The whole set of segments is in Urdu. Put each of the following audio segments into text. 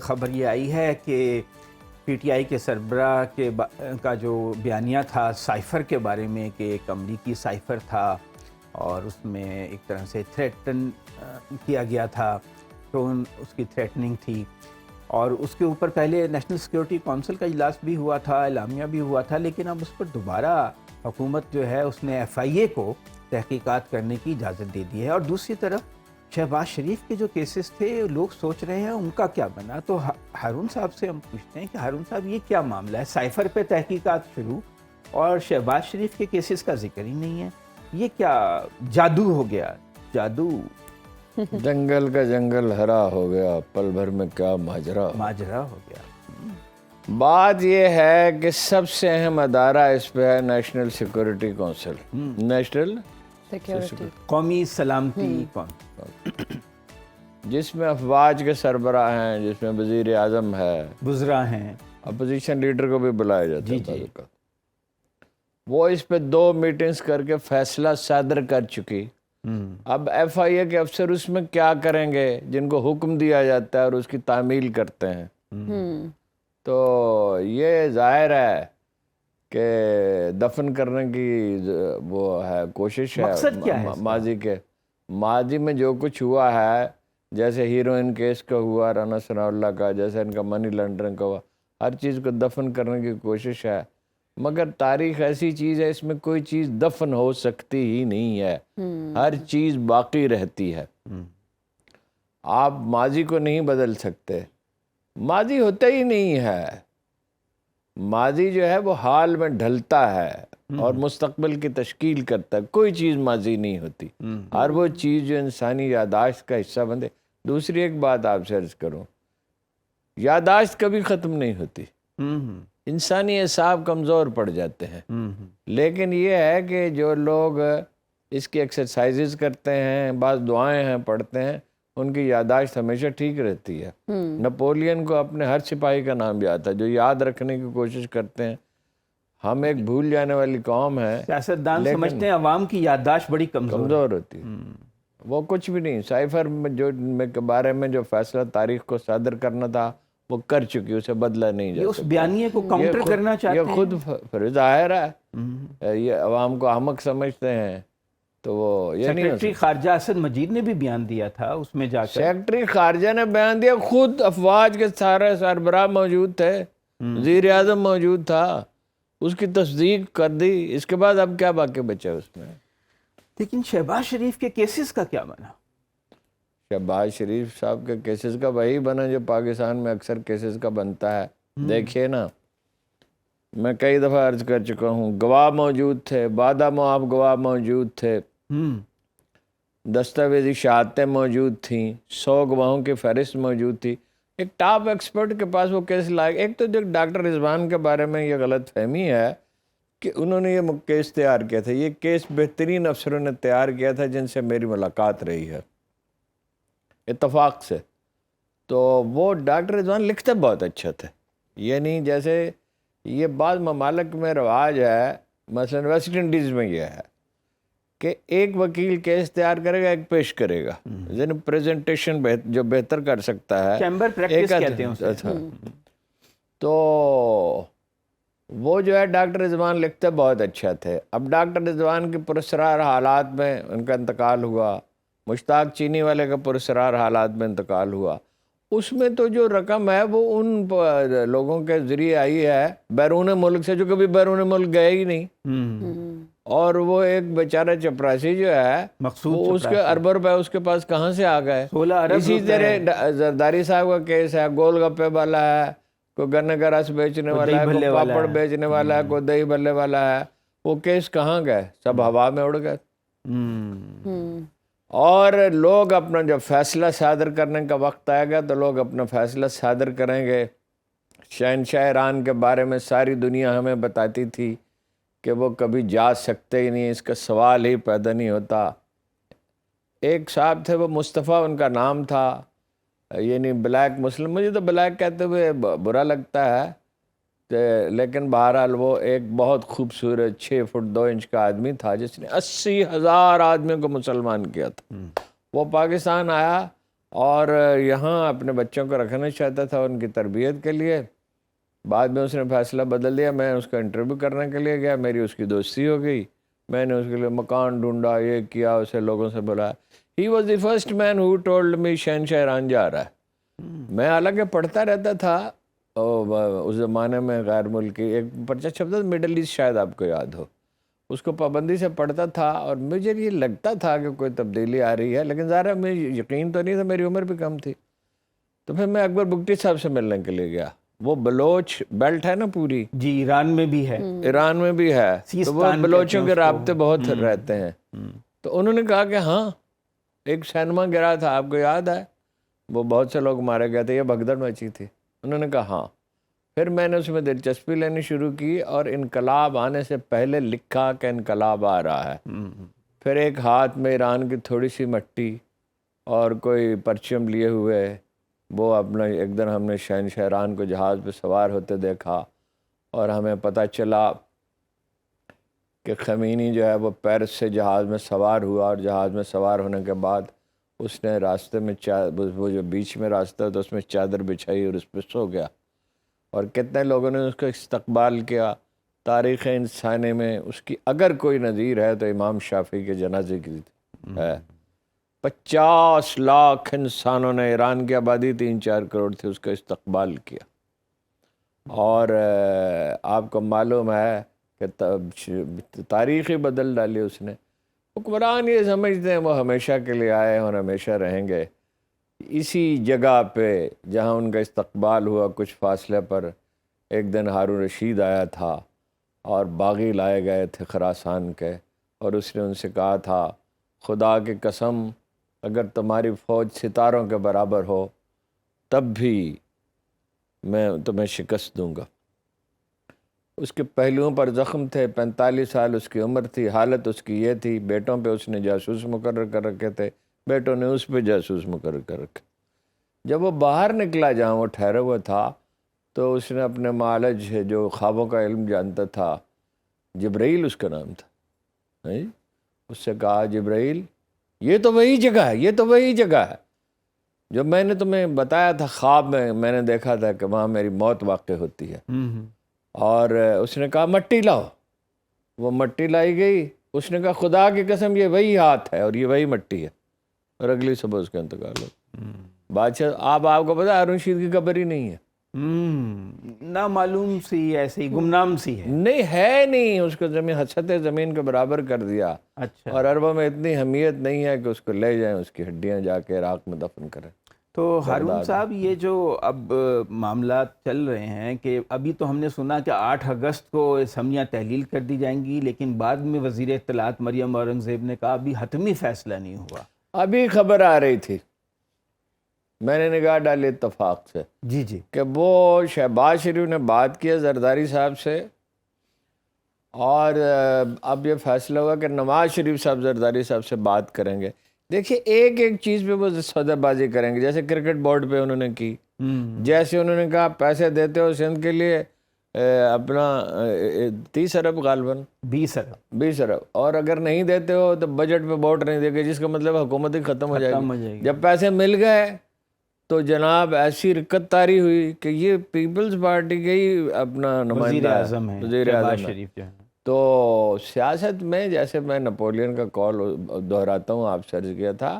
خبر یہ آئی ہے کہ پی ٹی آئی کے سربراہ کا جو بیانیہ تھا سائفر کے بارے میں کہ ایک امریکی سائفر تھا اور اس میں ایک طرح سے تھریٹن کیا گیا تھا، تو اس کی تھریٹننگ تھی، اور اس کے اوپر پہلے نیشنل سیکیورٹی کونسل کا اجلاس بھی ہوا تھا، اعلامیہ بھی ہوا تھا، لیکن اب اس پر دوبارہ حکومت جو ہے اس نے ایف آئی اے کو تحقیقات کرنے کی اجازت دے دی ہے۔ اور دوسری طرف شہباز شریف کے جو کیسز تھے لوگ سوچ رہے ہیں ان کا کیا بنا، تو ہارون صاحب سے ہم پوچھتے ہیں کہ ہارون صاحب یہ کیا معاملہ ہے، سائفر پہ تحقیقات شروع اور شہباز شریف کے کیسز کا ذکر ہی نہیں ہے، یہ کیا جادو ہو گیا؟ جادو جنگل کا جنگل ہرا ہو گیا، پل بھر میں کیا ماجرا ہو گیا۔ بات یہ ہے کہ سب سے اہم ادارہ اس پہ ہے نیشنل سیکورٹی کونسل، نیشنل قومی سلامتی کونسل، جس میں افواج کے سربراہ ہیں، جس میں وزیر اعظم ہے، وزراء ہیں، اپوزیشن لیڈر کو بھی بلایا جاتا ہے بعض اوقات۔ وہ اس پہ 2 میٹنگز کر کے فیصلہ صادر کر چکی۔ اب ایف آئی اے کے افسر اس میں کیا کریں گے جن کو حکم دیا جاتا ہے اور اس کی تعمیل کرتے ہیں؟ تو یہ ظاہر ہے کہ دفن کرنے کی وہ ہے کوشش ہے۔ مقصد کیا ہے؟ ماضی میں جو کچھ ہوا ہے، جیسے ہیروئن کیس کا ہوا، رانا ثناء اللہ کا، جیسے ان کا منی لانڈرنگ کا ہوا، ہر چیز کو دفن کرنے کی کوشش ہے، مگر تاریخ ایسی چیز ہے اس میں کوئی چیز دفن ہو سکتی ہی نہیں ہے، ہر چیز باقی رہتی ہے۔ آپ ماضی کو نہیں بدل سکتے، ماضی ہوتا ہی نہیں ہے، ماضی جو ہے وہ حال میں ڈھلتا ہے اور مستقبل کی تشکیل کرتا ہے، کوئی چیز ماضی نہیں ہوتی، ہر وہ چیز جو انسانی یاداشت کا حصہ بنے۔ دوسری ایک بات آپ سے عرض کروں، یاداشت کبھی ختم نہیں ہوتی، انسانی اعصاب کمزور پڑ جاتے ہیں، لیکن یہ ہے کہ جو لوگ اس کی ایکسرسائزز کرتے ہیں، بعض دعائیں ہیں پڑھتے ہیں، ان کی یاداشت ہمیشہ ٹھیک رہتی ہے۔ نپولین کو اپنے ہر سپاہی کا نام یاد تھا، جو یاد رکھنے کی کوشش کرتے ہیں۔ ہم ایک بھول جانے والی قوم ہے، سیاستدان سمجھتے ہیں عوام کی یادداشت بڑی کمزور ہوتی ہے، وہ کچھ بھی نہیں۔ سائفر میں کے بارے میں جو فیصلہ تاریخ کو صادر کرنا تھا وہ کر چکی، اسے بدلا نہیں جا یہ اس سکتا۔ بیانیے کو کاؤنٹر کرنا چاہتے ہیں، یہ خود ظاہر ہے، یہ عوام کو احمق سمجھتے ہیں، تو وہ یہ نہیں۔ سیکریٹری خارجہ اسد مجید نے بھی بیان دیا تھا، اس میں جا کر سیکریٹری خارجہ نے بیان دیا، خود افواج کے سارے سربراہ موجود تھے، وزیر اعظم موجود تھا، اس کی تصدیق کر دی، اس کے بعد اب کیا باقی بچا اس میں؟ لیکن شہباز شریف کے کیسز کا کیا بنا؟ شہباز شریف صاحب کے کیسز کا وہی بنا جو پاکستان میں اکثر کیسز کا بنتا ہے۔ دیکھیے نا، میں کئی دفعہ عرض کر چکا ہوں، گواہ موجود تھے، بعد معاف گواہ موجود تھے، دستاویزی شہادتیں موجود تھیں، 100 گواہوں کی فہرست موجود تھی۔ ایک ٹاپ ایکسپرٹ کے پاس وہ کیس لائے۔ ایک تو جو ڈاکٹر رضوان کے بارے میں یہ غلط فہمی ہے کہ انہوں نے یہ کیس تیار کیا تھا، یہ کیس بہترین افسروں نے تیار کیا تھا جن سے میری ملاقات رہی ہے اتفاق سے۔ تو وہ ڈاکٹر رضوان لکھتے بہت اچھا تھے، یعنی جیسے یہ بعض ممالک میں رواج ہے، مثلا ویسٹ انڈیز میں یہ ہے کہ ایک وکیل کیس تیار کرے گا، ایک پیش کرے گا، یعنی پریزنٹیشن جو بہتر کر سکتا ہے، چیمبر پریکٹس کہتے ہیں اسے۔ تو وہ جو ہے ڈاکٹر رضوان لکھتے بہت اچھا تھے۔ اب ڈاکٹر رضوان کے پراسرار حالات میں ان کا انتقال ہوا، مشتاق چینی والے کا پراسرار حالات میں انتقال ہوا، اس میں تو جو رقم ہے وہ ان لوگوں کے ذریعے آئی ہے بیرون ملک سے، جو کبھی بیرون ملک گئے ہی نہیں، اور وہ ایک بیچارہ چپراسی جو ہے وہ اس کے اربوں روپے اس کے پاس کہاں سے آ گئے۔ اسی طرح زرداری صاحب کا کیس ہے، گول گپے والا ہے، کوئی گنے کا رس بیچنے والا ہے، کوئی پاپڑ بیچنے والا ہے، کوئی دہی بھلے والا ہے، وہ کیس کہاں گئے؟ سب ہوا میں اڑ گئے۔ اور لوگ اپنا جب فیصلہ صادر کرنے کا وقت آئے گا تو لوگ اپنا فیصلہ صادر کریں گے۔ شہنشاہ ایران کے بارے میں ساری دنیا ہمیں بتاتی تھی کہ وہ کبھی جا سکتے ہی نہیں، اس کا سوال ہی پیدا نہیں ہوتا۔ ایک صاحب تھے، وہ مصطفیٰ ان کا نام تھا، یعنی بلیک مسلم، مجھے تو بلیک کہتے ہوئے برا لگتا ہے، لیکن بہرحال وہ ایک بہت خوبصورت 6 فٹ 2 انچ کا آدمی تھا جس نے 80,000 آدمیوں کو مسلمان کیا تھا۔ وہ پاکستان آیا اور یہاں اپنے بچوں کو رکھنا چاہتا تھا ان کی تربیت کے لیے. بعد میں اس نے فیصلہ بدل دیا. میں اس کا انٹرویو کرنے کے لیے گیا, میری اس کی دوستی ہو گئی. میں نے اس کے لیے مکان ڈھونڈا, یہ کیا, اسے لوگوں سے بولا. He was the first man who told me شہنشاہ ایران جا رہا ہے. میں حالانکہ پڑھتا رہتا تھا اس زمانے میں, غیر ملکی ایک پرچہ چھپتا تھا مڈل ایسٹ, شاید آپ کو یاد ہو, اس کو پابندی سے پڑھتا تھا. اور مجھے یہ لگتا تھا کہ کوئی تبدیلی آ رہی ہے, لیکن ظاہر ہے مجھے یقین تو نہیں تھا, میری عمر بھی کم تھی. تو پھر میں اکبر بگٹی صاحب سے ملنے کے لیے گیا. وہ بلوچ بیلٹ ہے نا پوری, جی ایران میں بھی ہے, ایران میں بھی ہے, تو وہ بلوچوں کے رابطے بہت رہتے ہیں. تو انہوں نے کہا کہ ہاں ایک سینما گرا تھا, آپ کو یاد ہے, وہ بہت سے لوگ مارے گئے تھے, یہ بھگدڑ مچی تھی. انہوں نے کہا ہاں. پھر میں نے اس میں دلچسپی لینی شروع کی, اور انقلاب آنے سے پہلے لکھا کہ انقلاب آ رہا ہے. پھر ایک ہاتھ میں ایران کی تھوڑی سی مٹی اور کوئی پرچم لیے ہوئے, وہ اپنا ایک دن ہم نے شہنشاہ ایران کو جہاز پہ سوار ہوتے دیکھا, اور ہمیں پتہ چلا کہ خمینی جو ہے وہ پیرس سے جہاز میں سوار ہوا, اور جہاز میں سوار ہونے کے بعد اس نے راستے میں وہ جو بیچ میں راستہ تو اس میں چادر بچھائی اور اس پہ سو گیا. اور کتنے لوگوں نے اس کا استقبال کیا. تاریخ انسانی میں اس کی اگر کوئی نظیر ہے تو امام شافعی کے جنازے کی ہے. 50 لاکھ انسانوں نے, ایران کی آبادی 3-4 کروڑ تھی, اس کا استقبال کیا. اور آپ کو معلوم ہے کہ تاریخ ہی بدل ڈالی اس نے. حکمران یہ سمجھتے ہیں وہ ہمیشہ کے لیے آئے اور ہمیشہ رہیں گے. اسی جگہ پہ جہاں ان کا استقبال ہوا, کچھ فاصلے پر ایک دن ہارون رشید آیا تھا, اور باغی لائے گئے تھے خراسان کے, اور اس نے ان سے کہا تھا خدا کی قسم اگر تمہاری فوج ستاروں کے برابر ہو تب بھی میں تمہیں شکست دوں گا. اس کے پہلوؤں پر زخم تھے, 45 سال اس کی عمر تھی, حالت اس کی یہ تھی. بیٹوں پہ اس نے جاسوس مقرر کر رکھے تھے, بیٹوں نے اس پہ جاسوس مقرر کر رکھے. جب وہ باہر نکلا جہاں وہ ٹھہرا ہوا تھا, تو اس نے اپنے معالج جو خوابوں کا علم جانتا تھا, جبرائیل اس کا نام تھا, اس سے کہا جبرائیل یہ تو وہی جگہ ہے, یہ تو وہی جگہ ہے جو میں نے تمہیں بتایا تھا خواب میں نے دیکھا تھا کہ وہاں میری موت واقع ہوتی ہے. اور اس نے کہا مٹی لاؤ. وہ مٹی لائی گئی. اس نے کہا خدا کی قسم یہ وہی ہاتھ ہے اور یہ وہی مٹی ہے. اور اگلی صبح اس کا انتقال ہو. بادشاہ آپ کو پتا ہارون رشید کی قبر ہی نہیں ہے, نامعلوم سی, ایسے ہی گمنام سی ہے, نہیں ہے نہیں. اس کو زمین حسرت زمین کے برابر کر دیا. اچھا. اور عربوں میں اتنی اہمیت نہیں ہے کہ اس کو لے جائیں, اس کی ہڈیاں جا کے عراق میں دفن کریں. تو ہارون صاحب یہ جو اب معاملات چل رہے ہیں کہ ابھی تو ہم نے سنا کہ 8 اگست کو اسمبلیاں تحلیل کر دی جائیں گی, لیکن بعد میں وزیر اطلاعات مریم اورنگزیب نے کہا ابھی حتمی فیصلہ نہیں ہوا. ابھی خبر آ رہی تھی, میں نے نگاہ ڈالی اتفاق سے, جی کہ وہ شہباز شریف نے بات کیا زرداری صاحب سے, اور اب یہ فیصلہ ہوا کہ نواز شریف صاحب زرداری صاحب سے بات کریں گے. دیکھیے ایک ایک چیز پہ وہ سودہ بازی کریں گے, جیسے کرکٹ بورڈ پہ انہوں نے کی, جیسے انہوں نے کہا پیسے دیتے ہو سندھ کے لیے اپنا 30 ارب غالباً 20 ارب, اور اگر نہیں دیتے ہو تو بجٹ پہ ووٹ نہیں دے گے, جس کا مطلب حکومت ہی ختم ہو جائے گی. جب پیسے مل گئے تو جناب ایسی رکت طاری ہوئی کہ یہ پیپلز پارٹی کے ہی اپنا نمائندہ ہے, وزیر اعظم شریف. تو سیاست میں جیسے میں نپولین کا قول دہراتا ہوں, آپ سے عرض کیا تھا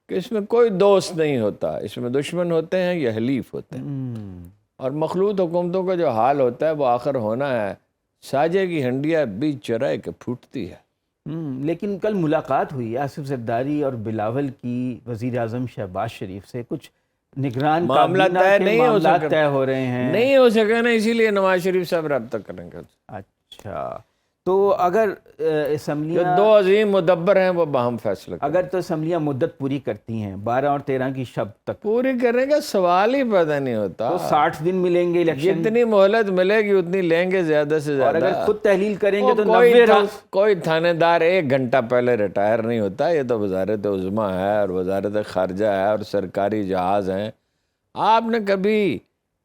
کہ اس میں کوئی دوست نہیں ہوتا, اس میں دشمن ہوتے ہیں یا حلیف ہوتے ہیں. اور مخلوط حکومتوں کا جو حال ہوتا ہے وہ آخر ہونا ہے, ساجے کی ہنڈیا بیچ چرائے کے پھوٹتی ہے. لیکن کل ملاقات ہوئی آصف زرداری اور بلاول کی وزیر اعظم شہباز شریف سے, کچھ نگران معاملات طے ہو رہے ہیں, نہیں ہو سکے نا, اسی لیے نواز شریف صاحب رابطہ کریں گے. اچھا, تو اگر اسمبلیاں جو 2 عظیم مدبر ہیں وہ باہم فیصلہ کریں, اگر تو اسمبلیاں مدت پوری کرتی ہیں 12 اور 13 کی شب تک, پوری کرنے کا سوال ہی پیدا نہیں ہوتا. تو 60 دن ملیں گے الیکشن, جتنی مہلت ملے گی اتنی لیں گے زیادہ سے زیادہ. اور اگر خود تحلیل کریں گے تو کوئی تھانے دار 1 گھنٹہ پہلے ریٹائر نہیں ہوتا. یہ تو وزارت عظمیٰ ہے اور وزارت خارجہ ہے اور سرکاری جہاز ہیں. آپ نے کبھی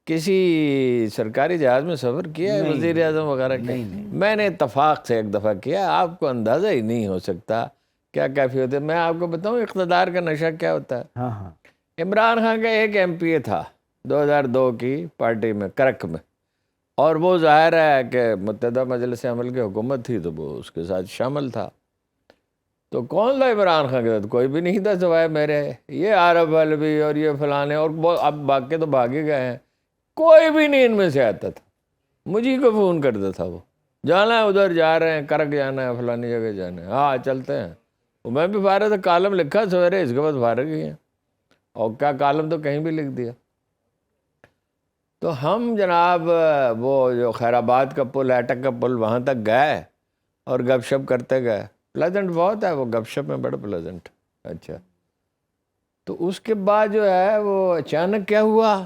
کسی سرکاری جہاز میں سفر کیا ہے وزیر اعظم وغیرہ کے؟ میں نے اتفاق سے ایک دفعہ کیا, آپ کو اندازہ ہی نہیں ہو سکتا کیا کیفیت ہے. میں آپ کو بتاؤں اقتدار کا نشہ کیا ہوتا ہے. عمران خان کا ایک MP تھا 2002 کی پارٹی میں کرک میں، اور وہ ظاہر ہے کہ متحدہ مجلس عمل کی حکومت تھی تو وہ اس کے ساتھ شامل تھا. تو کون تھا عمران خان کے ساتھ؟ کوئی بھی نہیں تھا سوائے میرے. یہ عارف علوی اور یہ فلانے اور اب باقی تو بھاگے گئے ہیں. کوئی بھی نہیں ان میں سے آتا تھا. مجھے کو فون کرتا تھا، وہ جانا ہے ادھر جا رہے ہیں، کرک جانا ہے، فلانی جگہ جانا ہے، ہاں چلتے ہیں. وہ میں بھی فارغ تھا، کالم لکھا سویرے، اس کے بعد فارغ ہی ہیں. اور کیا کالم تو کہیں بھی لکھ دیا. تو ہم جناب وہ جو خیر آباد کا پل، ایٹک کا پل، وہاں تک گئے اور گپ شپ کرتے گئے. پلیزنٹ بہت ہے وہ گپ شپ میں، بڑا پلیزنٹ. اچھا، تو اس کے بعد جو ہے وہ اچانک کیا ہوا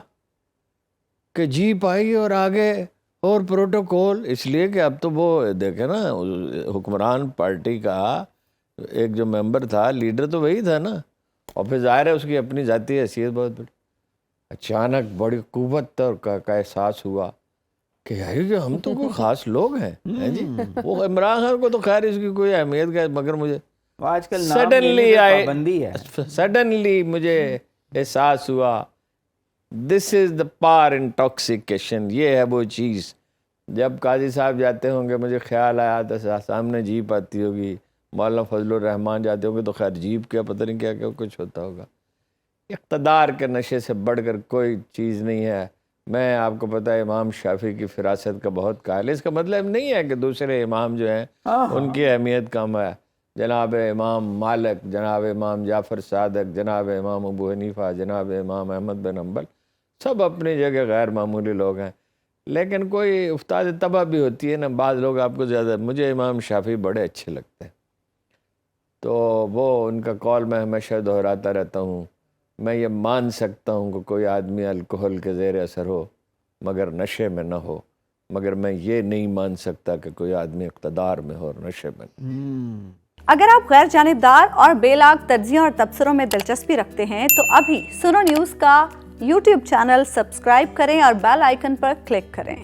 کہ جیپ آئی اور آگے اور پروٹوکول، اس لیے کہ اب تو وہ دیکھیں نا، حکمران پارٹی کا ایک جو ممبر تھا، لیڈر تو وہی تھا نا، اور پھر ظاہر ہے اس کی اپنی ذاتی حیثیت بہت بڑی. اچانک بڑی قوت کا احساس ہوا کہ یار کہ ہم تو کوئی خاص لوگ ہیں جی. وہ عمران خان کو تو خیر اس کی کوئی اہمیت کا، مگر مجھے آج کل نام لینے پہ پابندی ہے. سڈنلی مجھے احساس ہوا دس از دا پار انٹاکسیکیشن. یہ ہے وہ چیز. جب قاضی صاحب جاتے ہوں گے، مجھے خیال آیا تو سامنے جیپ آتی ہوگی، مولانا فضل الرحمان جاتے ہوں گے تو خیر جیپ کیا پتہ نہیں کیا کیا کچھ ہوتا ہوگا. اقتدار کے نشے سے بڑھ کر کوئی چیز نہیں ہے. میں آپ کو پتہ ہے امام شافعی کی فراست کا بہت قائل. اس کا مطلب نہیں ہے کہ دوسرے امام جو ہیں ان کی اہمیت کم ہے. جناب امام مالک، جناب امام جعفر صادق، جناب امام ابو حنیفہ، جناب امام احمد بن حنبل، سب اپنی جگہ غیر معمولی لوگ ہیں. لیکن کوئی افتاد طبع بھی ہوتی ہے نا. بعض لوگ آپ کو زیادہ، مجھے امام شافعی بڑے اچھے لگتے ہیں. تو وہ ان کا قول میں ہمیشہ دہراتا رہتا ہوں. میں یہ مان سکتا ہوں کہ کوئی آدمی الکحل کے زیر اثر ہو مگر نشے میں نہ ہو، مگر میں یہ نہیں مان سکتا کہ کوئی آدمی اقتدار میں ہو اور نشے میں نہ. اگر آپ غیر جانبدار اور بے لاگ تجزیوں اور تبصروں میں دلچسپی رکھتے ہیں تو ابھی سنو نیوز کا YouTube چینل سبسکرائب کریں اور بیل آئیکن پر کلک کریں.